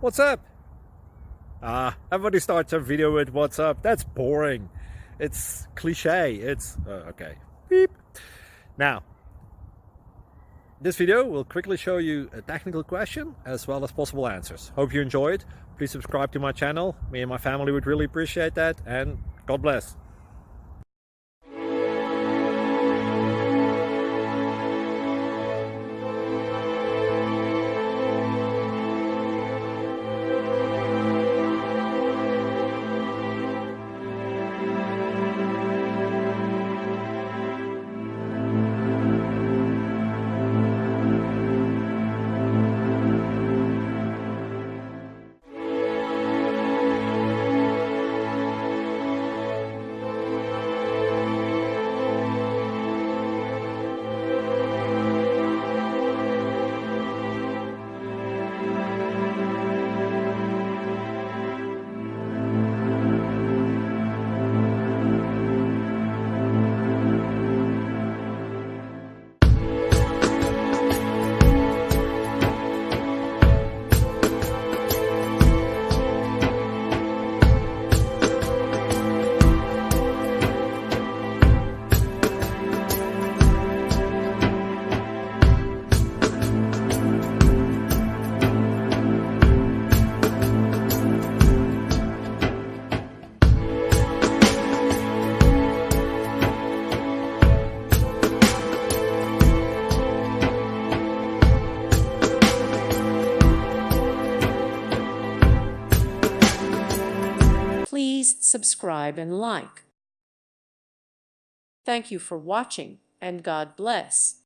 What's up? Everybody starts a video with what's up. That's boring. It's cliche. It's okay. Beep. Now, this video will quickly show you a technical question as well as possible answers. Hope you enjoyed. Please subscribe to my channel. Me and my family would really appreciate that, and God bless. Please subscribe and like. Thank you for watching, and God bless.